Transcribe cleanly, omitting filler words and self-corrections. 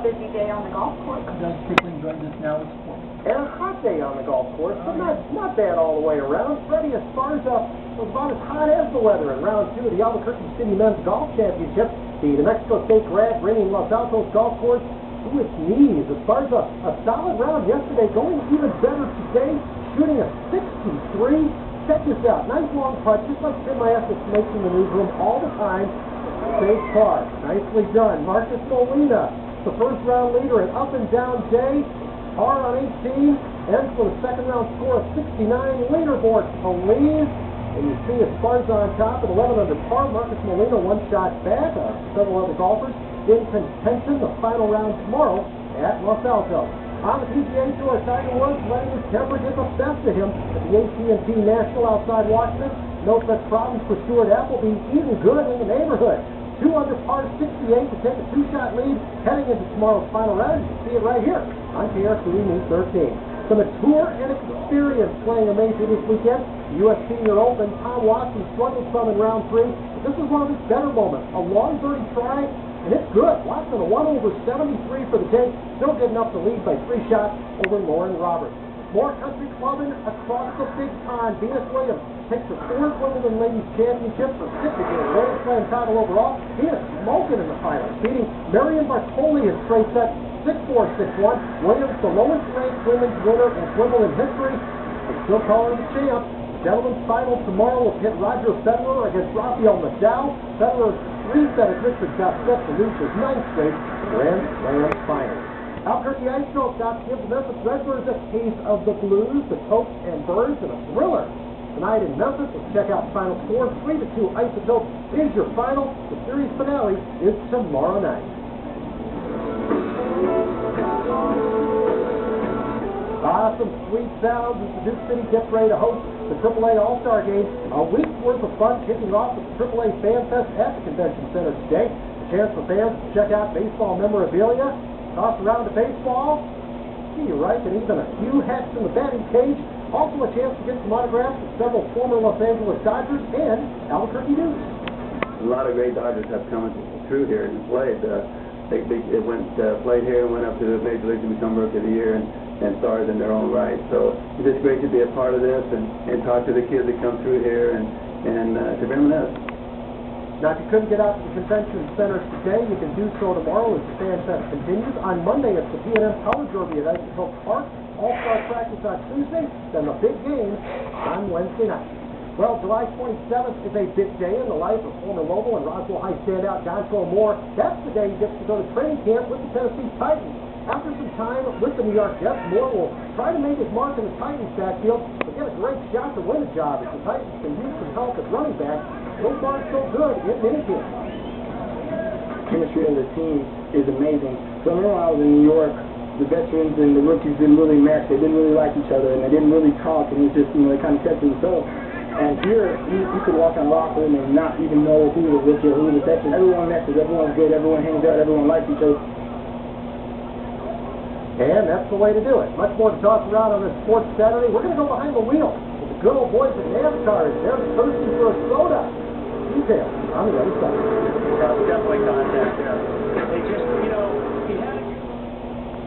busy day on the golf course. Does people enjoy this now with sport? And a hot day on the golf course, but not bad all the way around. Freddie Esparza was about as hot as the weather in round 2 of the Albuquerque City Men's Golf Championship. The New Mexico State grad bringing Los Altos Golf Course to its knees. Esparza, a solid round yesterday, going even better today, shooting a 63. Check this out. Nice long putt, just like Tim Maestas makes in the newsroom all the time. Safe par. Nicely done. Marcus Molina, the first round leader, an up and down day. Par on 18. Ends with a second round score of 69. Leaderboard to lead. And you see Esparza on top at 11 under par. Marcus Molina one shot back. Several other golfers in contention. The final round tomorrow at Los Altos. On the PGA Tour, Tiger Woods letting his temper get the best of him at the AT&T National outside Washington. No such problems for Stuart Appleby. Even good in the neighborhood. 2 under par 68 to take a 2-shot lead heading into tomorrow's final round. You can see it right here on KRC News 13. So the tour and experience playing a major this weekend. The U.S. Senior Open. Tom Watson struggled some in round 3. But this is one of his better moments. A long birdie try, and it's good. Watson a 1 over 73 for the day. Still good enough to lead by 3 shots over Lauren Roberts. More country clubbing across the big pond. Venus Williams takes her 4th Wimbledon Ladies Championship for 6th again. Grand Slam title overall. Venus smoking in the finals, beating Marion Bartoli in straight sets 6-4, 6-1. Williams, the lowest ranked women's winner in Wimbledon history. They still call her the champ. The gentlemen's final tomorrow will pit Roger Federer against Rafael Nadal. Federer's 3-set at Richard got set to reach his 9th straight Grand Slam final. Albuquerque Ice Show stops gives the Memphis Redbirds a case of the blues, the Topes and Birds, and a thriller tonight in Memphis. Let's check out the final score. 3-2 Isotopes is your final. The series finale is tomorrow night. Some sweet sounds as the Duke City gets ready to host the AAA All-Star Game. A week's worth of fun kicking off with the AAA Fan Fest at the Convention Center today. A chance for fans to check out baseball memorabilia, toss around a baseball, see you right, and even a few hats in the batting cage. Also a chance to get some autographs with several former Los Angeles Dodgers and Albuquerque Dukes. A lot of great Dodgers have come through here and played. It played here and went up to the Major League to become Rookie of the Year and started in their own right. So it's just great to be a part of this and talk to the kids that come through here and to reminisce. Now, if you couldn't get out to the Convention Center today, you can do so tomorrow as the Fan Fest continues. On Monday, it's the P&M Power Derby at Isotope Park. All-Star practice on Tuesday, then the big game on Wednesday night. Well, July 27th is a big day in the life of former Lobo and Roswell High standout Dontrell Moore. That's the day he gets to go to training camp with the Tennessee Titans. After some time with the New York Jets, Moore will try to make his mark in the Titans backfield, but get a great shot to win a job as the Titans can use some help at running back. So far, so good in minicamp. Chemistry of the team is amazing. So when I was in New York, the veterans and the rookies didn't really match. They didn't really like each other, and they didn't really talk, and it was just, they kind of kept to themselves. And here, you could walk in a locker room and not even know who was rookie or who was veteran. Everyone messes, everyone's good, everyone hangs out, everyone likes each other. And that's the way to do it. Much more to toss around on this Sports Saturday. We're going to go behind the wheel with the good old boys at NASCAR. They're thirsty for a soda. Details on the other side. Yeah, definitely contact. They just,